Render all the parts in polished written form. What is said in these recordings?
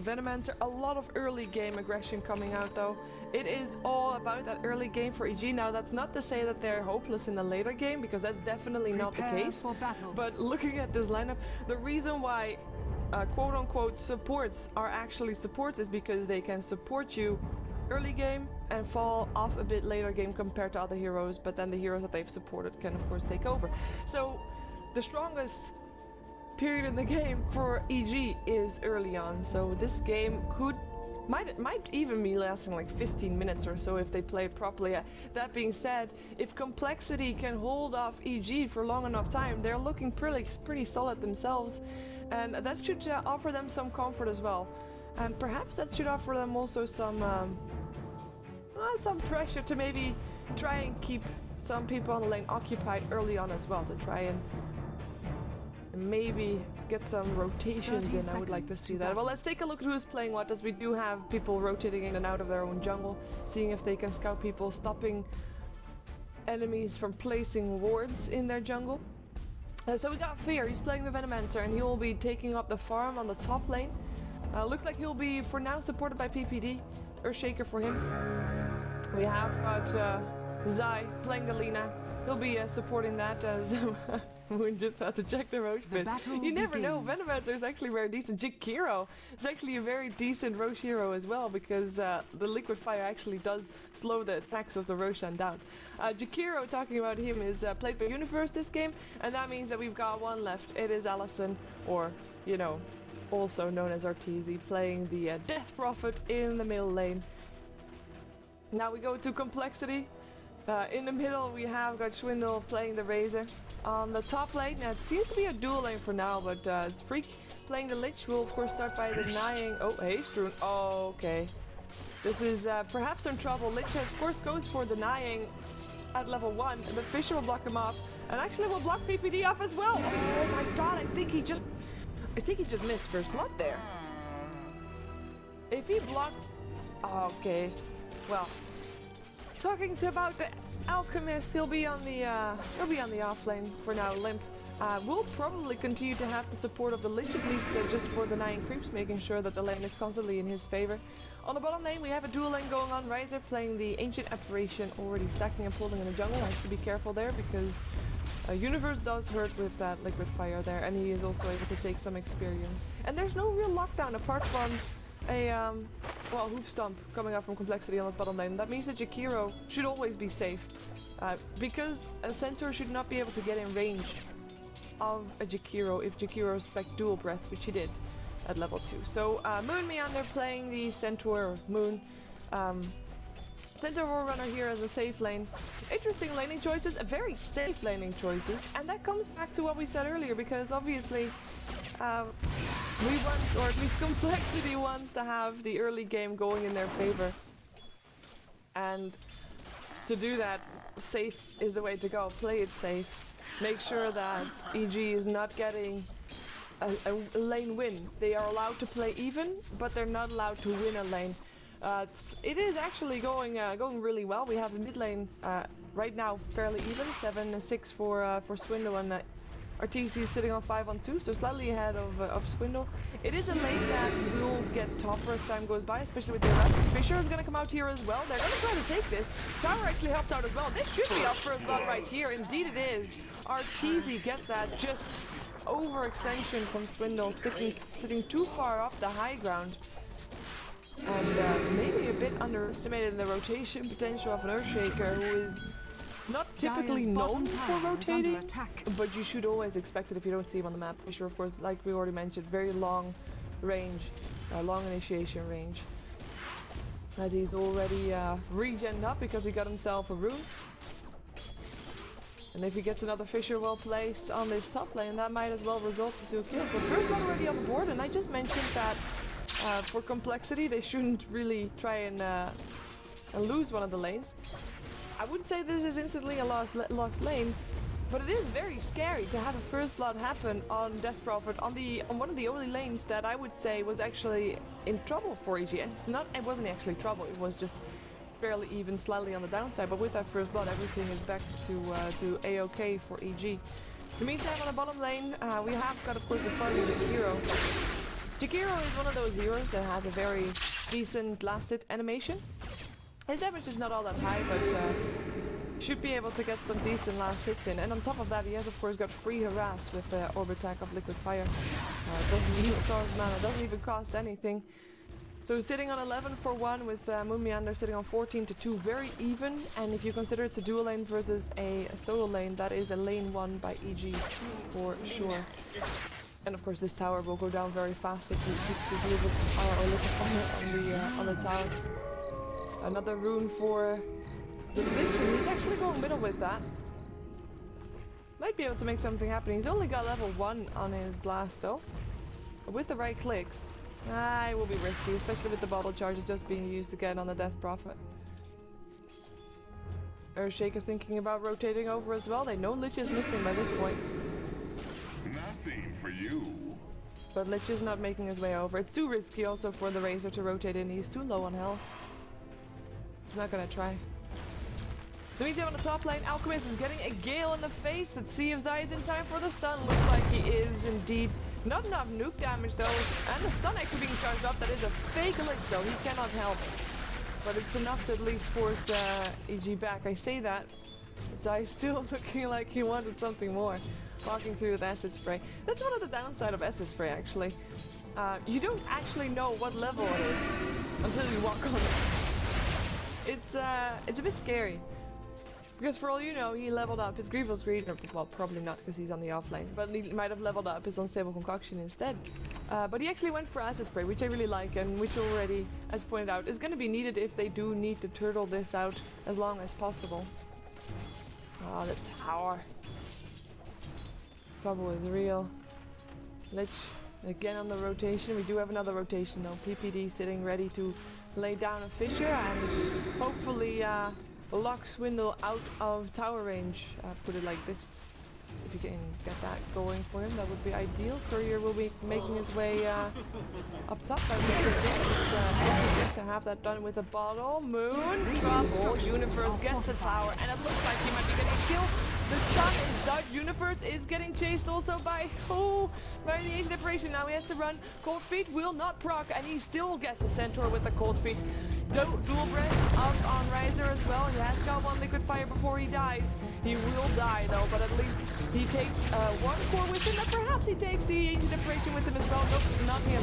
Venomancer. A lot of early game aggression coming out though. It is all about that early game for EG. Now that's not to say that they're hopeless in the later game, because that's definitely not the case. For battle. But looking at this lineup, the reason why quote-unquote supports are actually supports is because they can support you early game and fall off a bit later game compared to other heroes, but then the heroes that they've supported can of course take over. So the strongest period in the game for EG is early on, so this game might even be lasting like 15 minutes or so if they play it properly. That being said, if Complexity can hold off EG for long enough time, they're looking pretty solid themselves, and that should offer them some comfort as well. And perhaps that should offer them also some pressure to maybe try and keep some people on the lane occupied early on as well, to try and maybe get some rotations in. I would like to see that. Well, let's take a look at who's playing what, as we do have people rotating in and out of their own jungle, seeing if they can scout people, stopping enemies from placing wards in their jungle. So we got Fear, he's playing the Venomancer, and he will be taking up the farm on the top lane. Looks like he'll be, for now, supported by PPD, Earthshaker for him. We have got Zai playing the Lina. He'll be supporting that as Moon just had to check the Roche bit. You never know, Venomancer is actually very decent. Jakiro is actually a very decent Roche hero as well, because the Liquid Fire actually does slow the attacks of the Roshan down. Jakiro, talking about him, is played by Universe this game, and that means that we've got one left. It is Allison, or, you know, also known as Arteezy, playing the Death Prophet in the middle lane. Now we go to Complexity. In the middle we have got Swindle playing the Razor. On the top lane, it seems to be a dual lane for now, but Freak playing the Lich will of course start by denying... Oh, Haste Rune. Oh, okay. This is perhaps some trouble. Lich of course goes for denying at level 1, but Fisher will block him off, and actually will block PPD off as well. Oh my god, I think he just missed first blood there. If he blocks... Oh, okay. Well, talking about the Alchemist, he'll be on the off lane for now. Limp will probably continue to have the support of the Lich, at least just for denying creeps, making sure that the lane is constantly in his favor. On the bottom lane we have a dual lane going on. Riser playing the Ancient Apparition, already stacking and pulling in the jungle. Has to be careful there, because Universe does hurt with that Liquid Fire there, and he is also able to take some experience. And there's no real lockdown apart from a well, Hoof Stomp coming up from Complexity on the bottom lane. That means that Jakiro should always be safe, because a Centaur should not be able to get in range of a Jakiro if Jakiro spec Dual Breath, which he did at level 2. So Moon Meander playing the Centaur Moon. Centaur Warrunner here as a safe lane. Interesting laning choices, very safe laning choices, and that comes back to what we said earlier, because obviously we want, or at least Complexity wants to have the early game going in their favor. And to do that, safe is the way to go. Play it safe. Make sure that EG is not getting a lane win. They are allowed to play even, but they're not allowed to win a lane. It is actually going really well. We have the mid lane right now fairly even, 7-6 for Swindle, and Arteezy is sitting on 5-2, so slightly ahead of Swindle. It is a lane that will get tougher as time goes by, especially with the arrest. Fisher is going to come out here as well. They're going to try to take this. Tower actually helps out as well. This should be our first blood right here. Indeed it is. Arteezy gets that, just overextension from Swindle, sitting too far off the high ground. And maybe a bit underestimated in the rotation potential of an Earthshaker, who is not typically known for rotating, but you should always expect it if you don't see him on the map. Fisher, of course, like we already mentioned, very long range, long initiation range. As he's already regened up because he got himself a rune. And if he gets another Fisher well placed on this top lane, that might as well result into a kill. So first one already on the board, and I just mentioned that for Complexity they shouldn't really try and lose one of the lanes. I wouldn't say this is instantly a lost lane, but it is very scary to have a first blood happen on Death Prophet on one of the only lanes that I would say was actually in trouble for EG. And it wasn't actually trouble, it was just barely even, slightly on the downside. But with that first blood, everything is back to A-OK for EG. In the meantime, on the bottom lane, we have got, of course, a farming hero. Jakiro is one of those heroes that has a very decent last hit animation. His damage is not all that high, but should be able to get some decent last hits in. And on top of that, he has of course got free harass with the orb attack of liquid fire. Doesn't even cost mana, doesn't even cost anything. So sitting on 11 for 1 with Moon Meander sitting on 14 to 2, very even. And if you consider it's a dual lane versus a solo lane, that is a lane won by EG for sure. And of course this tower will go down very fast if he keeps his liquid fire on the tower. Another rune for the Lich, and he's actually going middle with that. Might be able to make something happen. He's only got level 1 on his blast though. But with the right clicks, it will be risky, especially with the bottle charges just being used again on the Death Prophet. Earthshaker thinking about rotating over as well. They know Lich is missing by this point. Nothing for you. But Lich is not making his way over. It's too risky also for the Razor to rotate in. He's too low on health. He's not gonna try. The meantime on the top lane, Alchemist is getting a gale in the face. Let's see if Zai is in time for the stun. Looks like he is indeed. Not enough nuke damage though, and the stun actually being charged up. That is a fake Lich though, he cannot help. But it's enough to at least force EG back. I say that, but Zai is still looking like he wanted something more. Walking through with acid spray. That's one of the downside of acid spray actually. You don't actually know what level it is until you walk on it. It's a bit scary. Because for all you know, he leveled up his Grievous Greed, well probably not because he's on the offlane, but he might have leveled up his Unstable Concoction instead. But he actually went for Acid Spray, which I really like, and which already, as pointed out, is going to be needed if they do need to turtle this out as long as possible. Oh, the tower. Trouble is real. Lich, again on the rotation. We do have another rotation though. PPD sitting ready to lay down a Fissure and hopefully lock Swindle out of tower range. Put it like this. If you can get that going for him, that would be ideal. Courier will be making his way up top. That would be good to have that done with a bottle. Moon, Trouble, Universe gets a tower, and it looks like he might be getting killed. The stun is done. Universe is getting chased also by the Ancient Apparition. Now he has to run. Cold Feet will not proc, and he still gets a Centaur with the Cold Feet. Dual breath up on Riser as well. He has got one liquid fire before he dies. He will die though, but at least he takes one core with him, and perhaps he takes the Ancient Apparition with him as well. Nope, not him.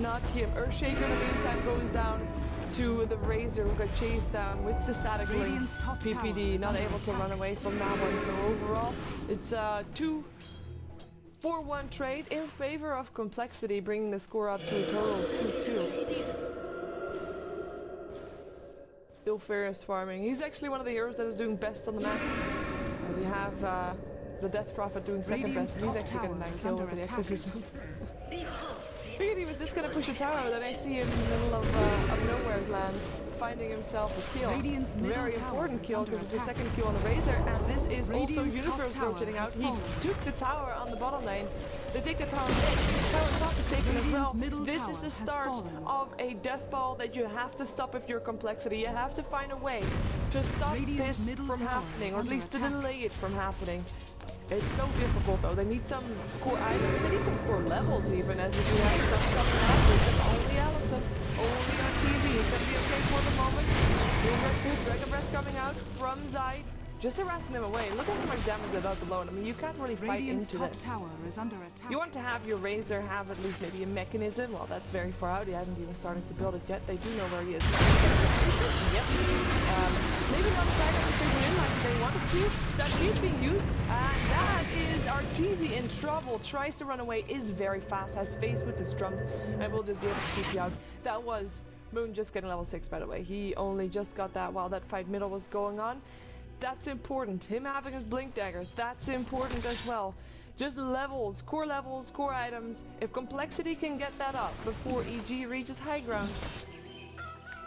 Not him. Earthshaker in the meantime goes down to the Razor, who got chased down with the static link. PPD not able to run away from that one. So overall, it's a 2-4-1 trade in favor of complexity, bringing the score up to a total of 2-2. Still Ferris farming. He's actually one of the heroes that is doing best on the map. We have the Death Prophet doing second best, and he's actually getting that kill with the Exorcism. Figured he was just gonna push a tower, then I see him in the middle of Nowhere's land, finding himself a kill. Very important kill, because it's the second kill on the Razor, and this is also Universe rotating out. He took the tower on the bottom lane. They take the tower mid. Tower top is taken as well. This is the start of a death ball that you have to stop if you're complexity. You have to find a way to stop this from happening, or at least to delay it from happening. It's so difficult though. They need some core items, they need some core levels even, as we do have stuff coming out with them. Only Allison, only Arteezy is going to be okay for the moment. Dragon Breath coming out from Zai. Just harassing them away. Look at how much damage it does alone. I mean, you can't really fight into this. Tower is under attack. You want to have your Razor have at least maybe a mechanism. Well, that's very far out. He hasn't even started to build it yet. They do know where he is. Yep. Maybe not starting to figure in like they wanted to. That he's being used. And that is Arteezy in trouble. Tries to run away. Is very fast. Has face with his drums. And will just be able to keep you out. That was Moon just getting level 6, by the way. He only just got that while that fight middle was going on. That's important. Him having his Blink Dagger, that's important as well. Just levels, core items. If complexity can get that up before EG reaches high ground,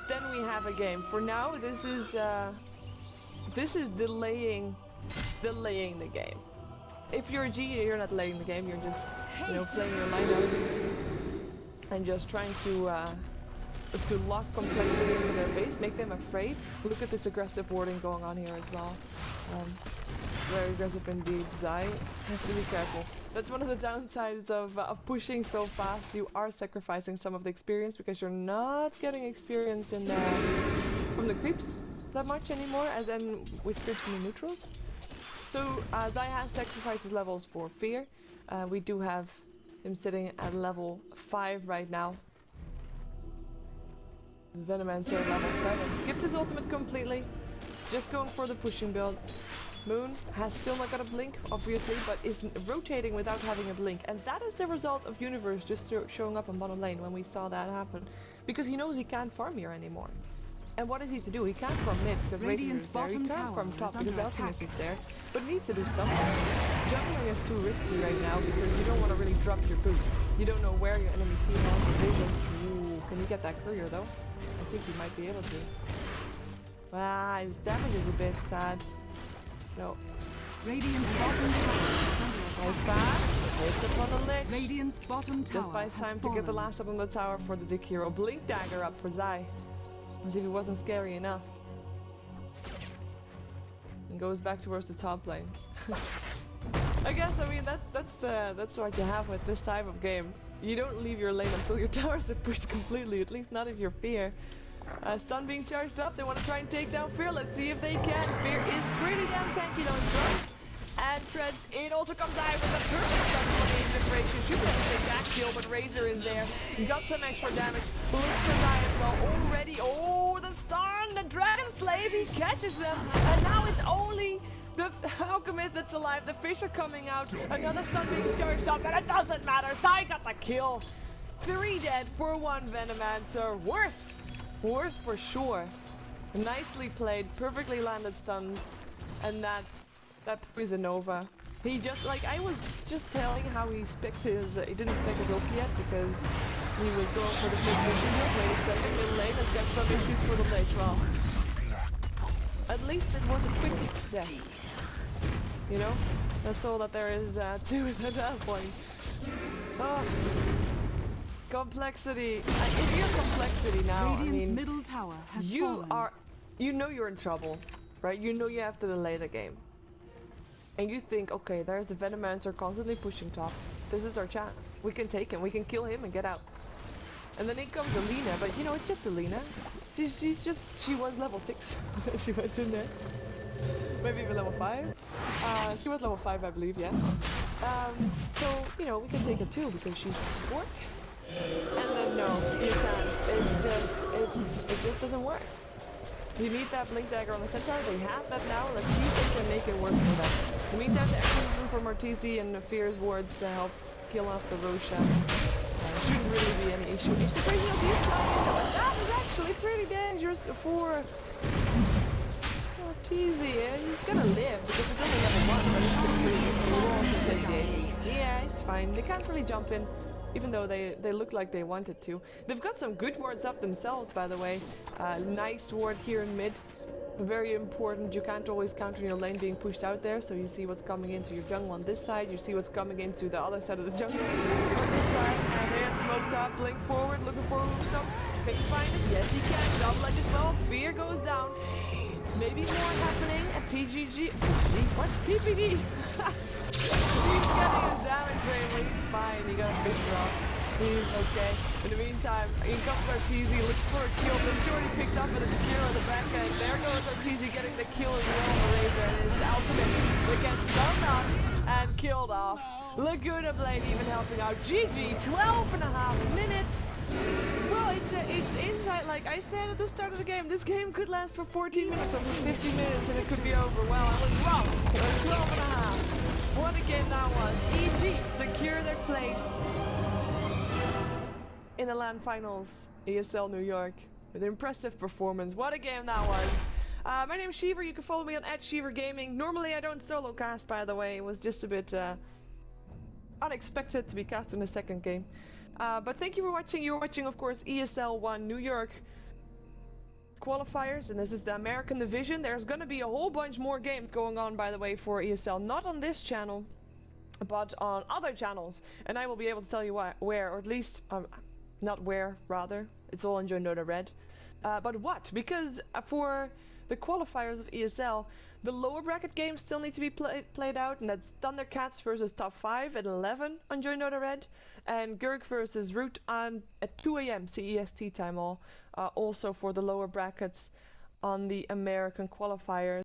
then we have a game. For now, this is delaying the game. If you're a G, you're not delaying the game. You're just, playing your lineup and just trying to to lock complexity into their base, make them afraid. Look at this aggressive warding going on here as well. Very aggressive indeed. Zai has to be careful. That's one of the downsides of pushing so fast. You are sacrificing some of the experience because you're not getting experience in from the creeps that much anymore, as in with creeps in the neutrals. So Zai has sacrifices levels for fear. We do have him sitting at level 5 right now. Venomancer level 7. Skipped his ultimate completely. Just going for the pushing build. Moon has still not got a blink, obviously, but is rotating without having a blink. And that is the result of Universe just showing up on bottom lane when we saw that happen. Because he knows he can't farm here anymore. And what is he to do? He can't farm mid because Radiant's is there. He can't farm top because Alchemist is there. But needs to do something. Juggling is too risky right now because you don't want to really drop your boots. You don't know where your enemy team has the vision. Ooh, can he get that courier though? I think he might be able to. Ah, his damage is a bit sad. No. Radiant's bottom tower. Nice pass. Placed up on the lich. Radiant's bottom tower. Just buys time to get the last up on the tower for the Dick Hero. Blink dagger up for Zai. As if he wasn't scary enough. And goes back towards the top lane. I guess, I mean, that's what you have with this type of game. You don't leave your lane until your towers are pushed completely, at least not if you're Fear. Stun being charged up, they want to try and take down Fear. Let's see if they can. Fear is pretty damn tanky though in drugs. And Treads in also comes out with a perfect stun for the integration. Should have take that kill, but Razor is there. Got some extra damage. Looks for Zai as well. Already, oh, the stun, the Dragon Slave, he catches them. And now it's only the Alchemist that's alive. The fish are coming out. Another stun being charged up, and it doesn't matter. Zai got the kill. 3 dead for 1 Venomancer. Worth for sure. Nicely played, perfectly landed stuns, and that is a Nova. He just, like, I was just telling how he specced his, he didn't spec his ult yet because he was going for the big mission here. Wait a second, middle lane has got some issues for the late. Well, at least it was a quick death. You know? That's all that there is to it at that point. Oh. Complexity. If you're complexity now, Radiant's I mean, middle tower has fallen. You know you're in trouble, right? You know you have to delay the game. And you think, okay, there's a Venomancer constantly pushing top. This is our chance. We can take him, we can kill him and get out. And then in comes Alina, but you know, it's just Alina. She was level 6. She went in there. Maybe even level 5. She was level 5, I believe, yeah. So, you know, we can take her too because she's 4. And then no, you can't. It just doesn't work. You need that blink dagger on the centaur. They have that now. Let's see if they can make it work for them. In the meantime, the execution from Arteezy and Fear's wards to help kill off the Roshan. Shouldn't really be any issue. It's the crazy of these guys. That is actually pretty dangerous for Arteezy. He's gonna live because it's only level 1, but it's still pretty easy. He will also take the Aegis. Yeah, he's fine. They can't really jump in. Even though they look like they wanted to. They've got some good wards up themselves, by the way. Nice ward here in mid. Very important. You can't always count on your lane being pushed out there, so you see what's coming into your jungle on this side. You see what's coming into the other side of the jungle on this side. And they have smoked up, blink forward, looking for a stop. Can you find it? Yes, he can. Double edge as well. Fear goes down. Maybe more happening at PGG. What's PPD? He's getting his damage drain when he's fine. He got a big drop. He's okay. In the meantime, in comes Arteezy, looks for a kill, but he's already picked up with a kill at the back end. There goes Arteezy getting the kill as well on the Razor, and his ultimate that gets stunned up and killed off. Laguna Blade even helping out. GG, 12.5 minutes. Well, it's inside, like I said at the start of the game, this game could last for 14 minutes or for 50 minutes and it could be over. Well, I was wrong. It was 12.5. What a game that was. EG secure their place in the LAN finals, ESL New York, with an impressive performance. What a game that was. My name is Shiver. You can follow me on @ShiverGaming. Normally I don't solo cast, by the way. It was just a bit unexpected to be cast in the second game. But thank you for watching. You're watching, of course, ESL 1 New York qualifiers, and this is the American division. There's gonna be a whole bunch more games going on, by the way, for ESL, not on this channel, but on other channels, and I will be able to tell you where, or at least not where, rather, It's all on Join Dota Red. But what? Because for the qualifiers of ESL, the lower bracket games still need to be played out, and that's Thundercats versus Top 5 at 11 on Join Dota Red, and Gurk versus Root on at 2 AM CEST time, also for the lower brackets on the American qualifiers.